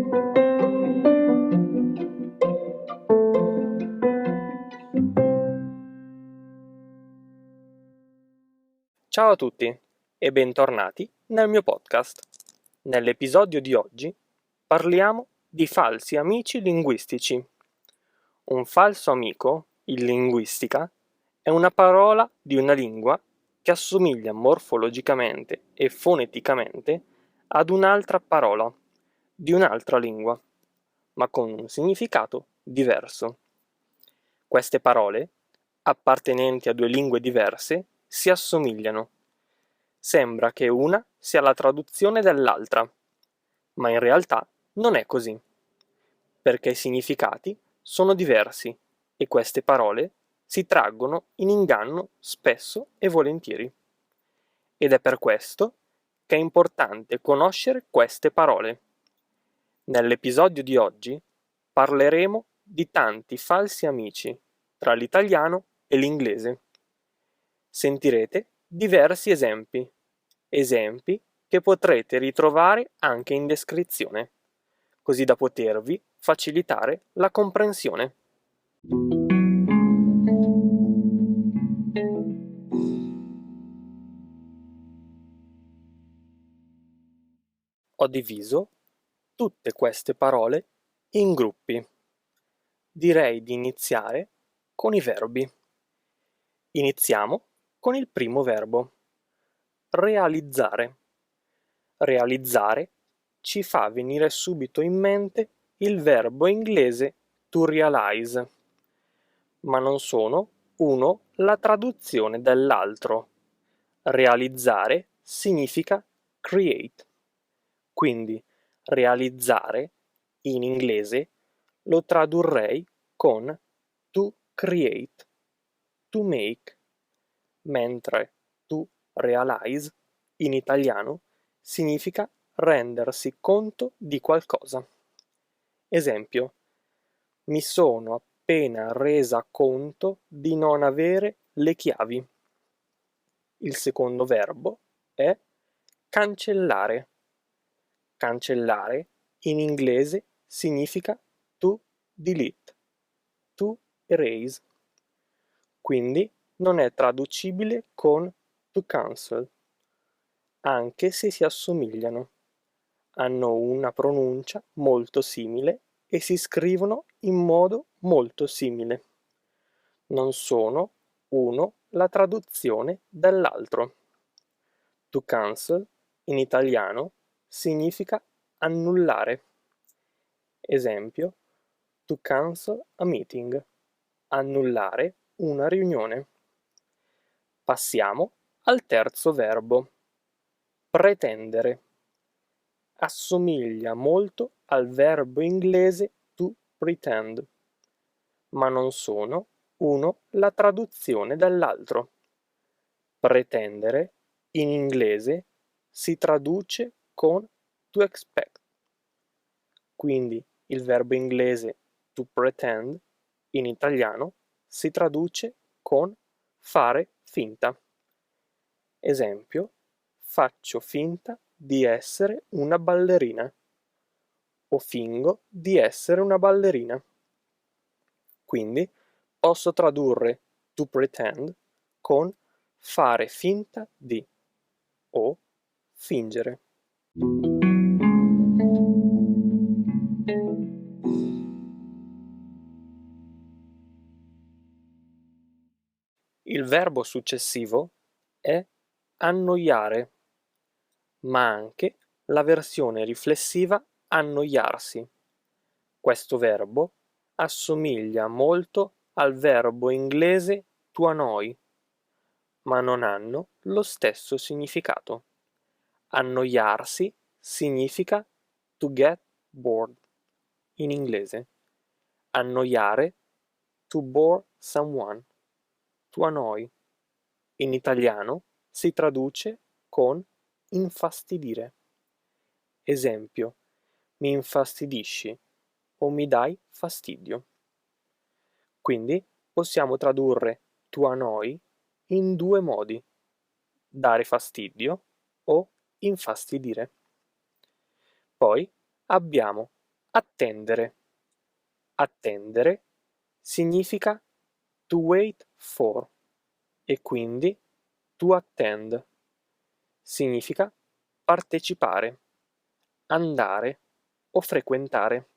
Ciao a tutti e bentornati nel mio podcast. Nell'episodio di oggi parliamo di falsi amici linguistici. Un falso amico, in linguistica, è una parola di una lingua che assomiglia morfologicamente e foneticamente ad un'altra parola di un'altra lingua, ma con un significato diverso. Queste parole, appartenenti a due lingue diverse, si assomigliano. Sembra che una sia la traduzione dell'altra, ma in realtà non è così, perché i significati sono diversi e queste parole si traggono in inganno spesso e volentieri. Ed è per questo che è importante conoscere queste parole. Nell'episodio di oggi parleremo di tanti falsi amici tra l'italiano e l'inglese. Sentirete diversi esempi che potrete ritrovare anche in descrizione, così da potervi facilitare la comprensione. Ho diviso tutte queste parole in gruppi. Direi di iniziare con i verbi. Iniziamo con il primo verbo. Realizzare. Realizzare ci fa venire subito in mente il verbo inglese to realize, ma non sono uno la traduzione dell'altro. Realizzare significa create, quindi realizzare in inglese lo tradurrei con to create, to make, mentre to realize in italiano significa rendersi conto di qualcosa. Esempio: mi sono appena resa conto di non avere le chiavi. Il secondo verbo è cancellare. Cancellare in inglese significa to delete, to erase. Quindi non è traducibile con to cancel, anche se si assomigliano. Hanno una pronuncia molto simile e si scrivono in modo molto simile. Non sono uno la traduzione dell'altro. To cancel in italiano significa annullare. Esempio: to cancel a meeting, annullare una riunione. Passiamo al terzo verbo. Pretendere. Assomiglia molto al verbo inglese to pretend, ma non sono uno la traduzione dell'altro. Pretendere in inglese si traduce con to expect, quindi il verbo inglese to pretend in italiano si traduce con fare finta. Esempio: faccio finta di essere una ballerina o fingo di essere una ballerina. Quindi posso tradurre to pretend con fare finta di o fingere. Il verbo successivo è annoiare, ma anche la versione riflessiva annoiarsi. Questo verbo assomiglia molto al verbo inglese to annoy, ma non hanno lo stesso significato. Annoiarsi significa to get bored in inglese. Annoiare, to bore someone, to annoy. In italiano si traduce con infastidire. Esempio: mi infastidisci o mi dai fastidio. Quindi possiamo tradurre to annoy in due modi: dare fastidio o infastidire. Poi abbiamo Attendere. Attendere significa to wait for e quindi to attend. Significa partecipare, andare o frequentare.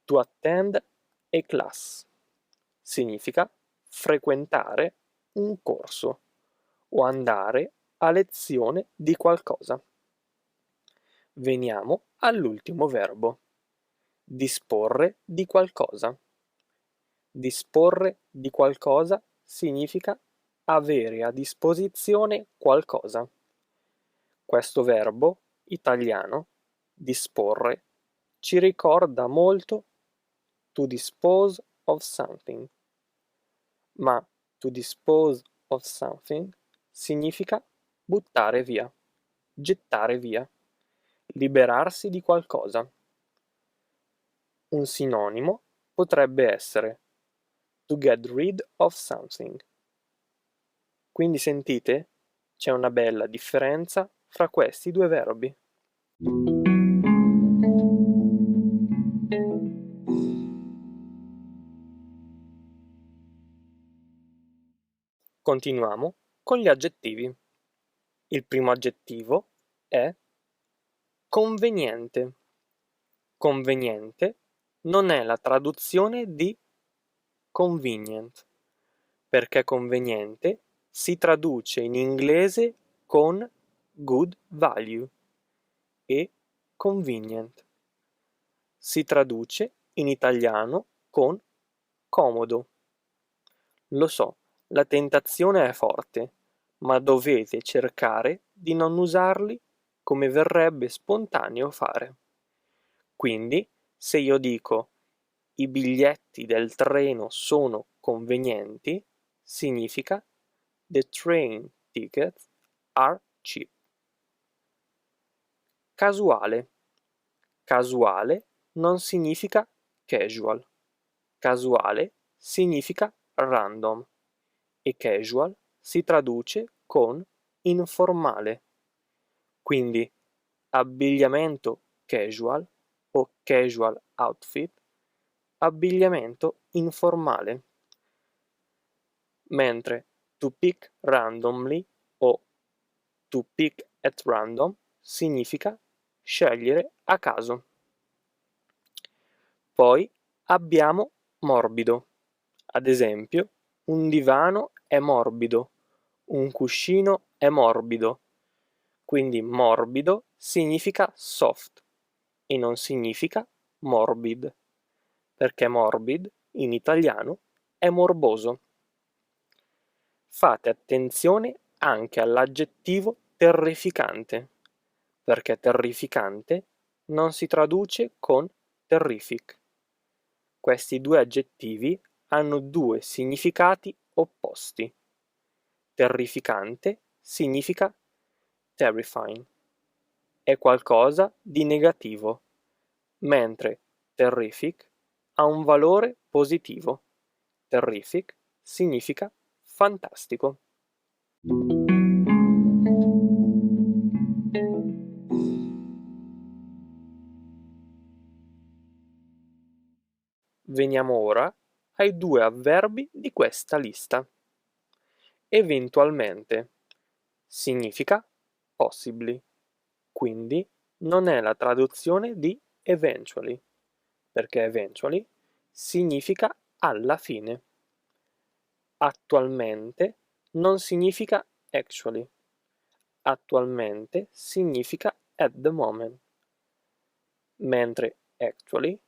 To attend a class significa frequentare un corso o andare a lezione di qualcosa. Veniamo all'ultimo verbo. Disporre di qualcosa. Disporre di qualcosa significa avere a disposizione qualcosa. Questo verbo italiano, disporre, ci ricorda molto to dispose of something. Ma to dispose of something significa buttare via, gettare via, liberarsi di qualcosa. Un sinonimo potrebbe essere to get rid of something. Quindi sentite, c'è una bella differenza fra questi due verbi. Continuiamo con gli aggettivi. Il primo aggettivo è conveniente. Conveniente non è la traduzione di convenient, perché conveniente si traduce in inglese con good value e convenient si traduce in italiano con comodo. Lo so, la tentazione è forte, ma dovete cercare di non usarli come verrebbe spontaneo fare. Quindi, se io dico i biglietti del treno sono convenienti, significa the train tickets are cheap. Casuale. Casuale non significa casual. Casuale significa random e casual si traduce con informale. Quindi abbigliamento casual o casual outfit, abbigliamento informale. Mentre to pick randomly o to pick at random significa scegliere a caso. Poi abbiamo morbido. Ad esempio, un divano è morbido, un cuscino è morbido. Quindi morbido significa soft e non significa morbid, perché morbid in italiano è morboso. Fate attenzione anche all'aggettivo terrificante, perché terrificante non si traduce con terrific. Questi due aggettivi hanno due significati opposti. Terrificante significa terrifying, è qualcosa di negativo, mentre terrific ha un valore positivo. Terrific significa fantastico. Veniamo ora ai due avverbi di questa lista. Eventualmente significa possibly, quindi non è la traduzione di eventually, perché eventually significa alla fine. Attualmente non significa actually, attualmente significa at the moment, mentre actually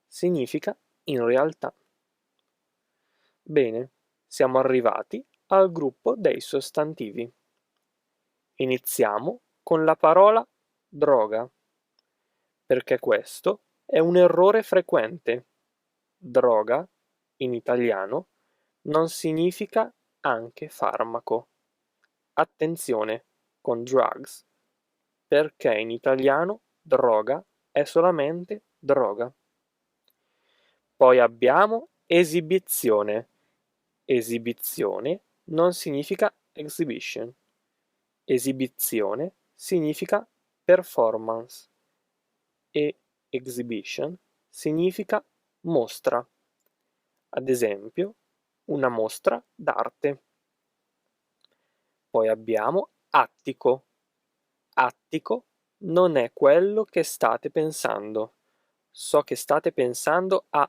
significa in realtà. Bene, siamo arrivati al gruppo dei sostantivi. Iniziamo con la parola droga, perché questo è un errore frequente. Droga, in italiano, non significa anche farmaco. Attenzione con drugs, perché in italiano droga è solamente droga. Poi abbiamo esibizione. Esibizione non significa exhibition. Esibizione significa performance e exhibition significa mostra. Ad esempio, una mostra d'arte. Poi abbiamo attico. Attico non è quello che state pensando. So che state pensando a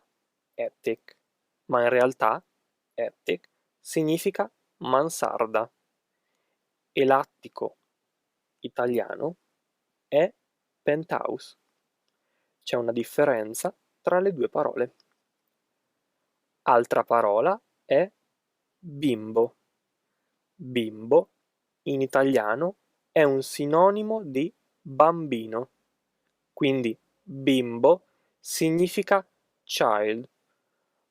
attic, ma in realtà attic significa mansarda e l'attico italiano è penthouse. C'è una differenza tra le due parole. Altra parola è bimbo. Bimbo in italiano è un sinonimo di bambino. Quindi bimbo significa child,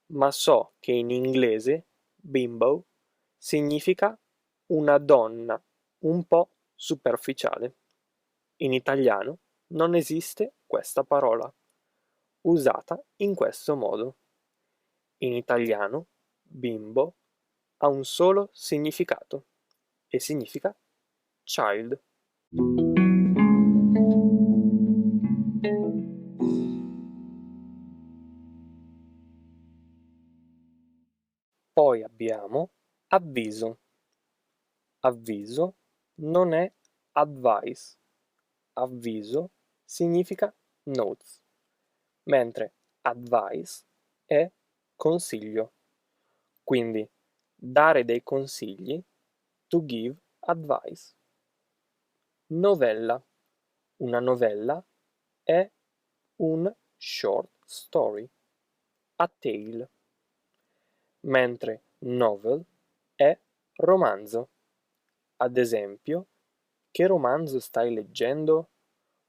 ma so che in inglese bimbo significa una donna un po' superficiale. In italiano non esiste questa parola, usata in questo modo. In italiano bimbo ha un solo significato e significa child. Poi abbiamo avviso. Avviso non è advice. Avviso significa notes, mentre advice è consiglio. Quindi dare dei consigli, to give advice. Novella. Una novella è un short story, a tale, mentre novel è romanzo. Ad esempio, che romanzo stai leggendo?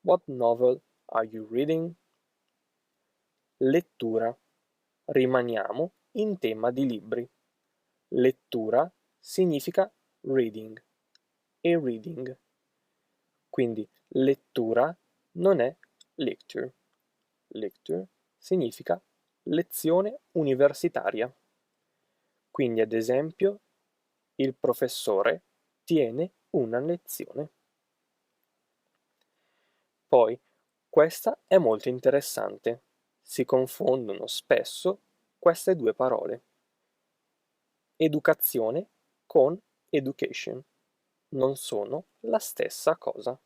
What novel are you reading? Lettura. Rimaniamo in tema di libri. Lettura significa reading e reading. Quindi lettura non è lecture. Lecture significa lezione universitaria. Quindi ad esempio il professore tiene una lezione. Poi questa è molto interessante. Si confondono spesso queste due parole. Educazione con education non sono la stessa cosa,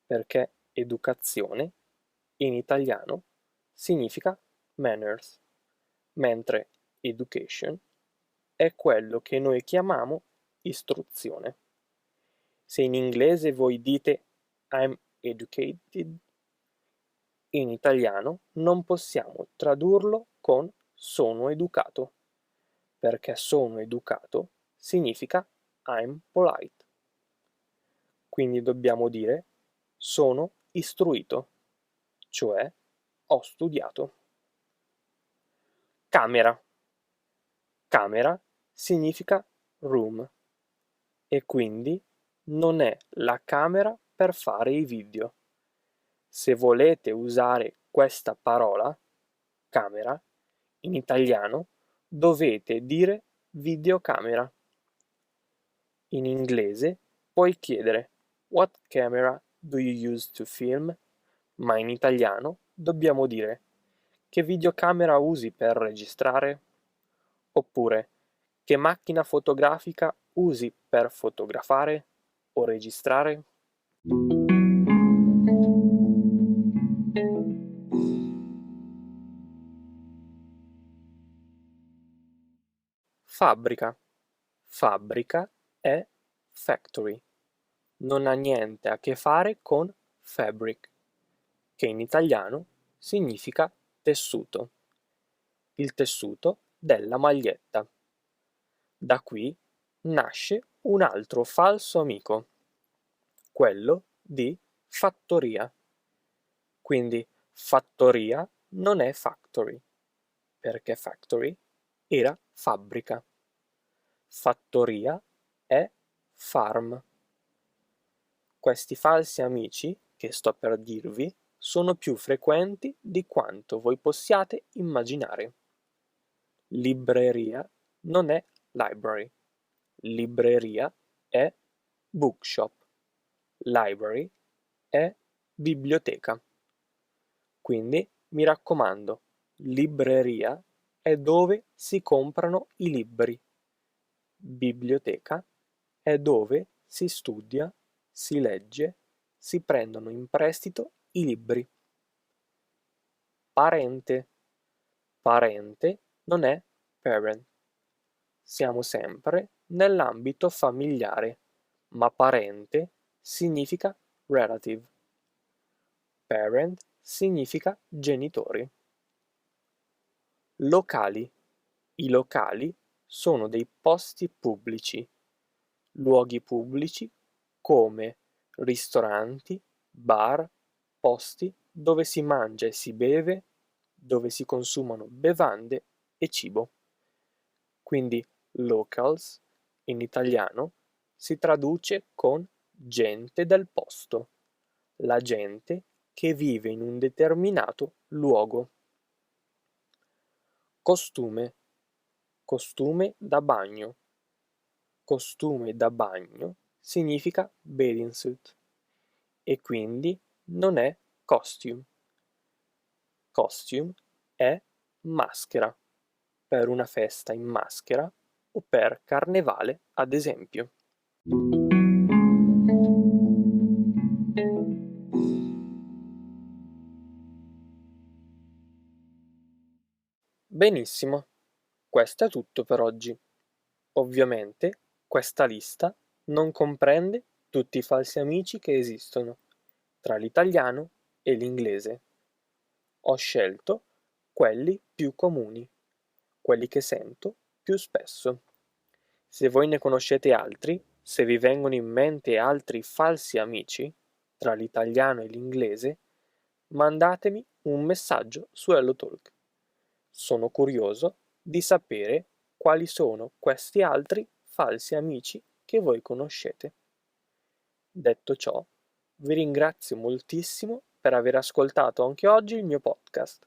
perché educazione in italiano significa manners, mentre education è quello che noi chiamiamo istruzione. Se in inglese voi dite I'm educated, in italiano non possiamo tradurlo con sono educato, perché sono educato significa I'm polite. Quindi dobbiamo dire sono istruito, cioè ho studiato. Camera. Camera significa room e quindi non è la camera per fare i video. Se volete usare questa parola, camera, in italiano dovete dire videocamera. In inglese puoi chiedere What camera do you use to film? Ma in italiano dobbiamo dire che videocamera usi per registrare? Oppure che macchina fotografica usi per fotografare o registrare? Fabbrica. Fabbrica è factory. Non ha niente a che fare con fabric, che in italiano significa tessuto. Il tessuto della maglietta. Da qui nasce un altro falso amico, quello di fattoria. Quindi fattoria non è factory, perché factory era fabbrica. Fattoria è farm. Questi falsi amici che sto per dirvi sono più frequenti di quanto voi possiate immaginare. Libreria non è library. Libreria è bookshop. Library è biblioteca. Quindi mi raccomando, libreria è dove si comprano i libri, biblioteca è dove si studia, si legge, si prendono in prestito i libri. Parente. Parente non è parent. Siamo sempre nell'ambito familiare, ma parente significa relative. Parent significa genitori. Locali. I locali sono dei posti pubblici, luoghi pubblici come ristoranti, bar, posti dove si mangia e si beve, dove si consumano bevande e cibo. Quindi locals in italiano si traduce con gente del posto, la gente che vive in un determinato luogo. Costume. Costume da bagno. Costume da bagno significa bathing suit e quindi non è costume. Costume è maschera, per una festa in maschera o per carnevale, ad esempio. Benissimo, questo è tutto per oggi. Ovviamente questa lista non comprende tutti i falsi amici che esistono tra l'italiano e l'inglese. Ho scelto quelli più comuni, quelli che sento più spesso. Se voi ne conoscete altri, se vi vengono in mente altri falsi amici tra l'italiano e l'inglese, mandatemi un messaggio su HelloTalk. Sono curioso di sapere quali sono questi altri falsi amici che voi conoscete. Detto ciò, vi ringrazio moltissimo per aver ascoltato anche oggi il mio podcast.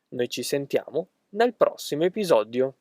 Noi ci sentiamo nel prossimo episodio.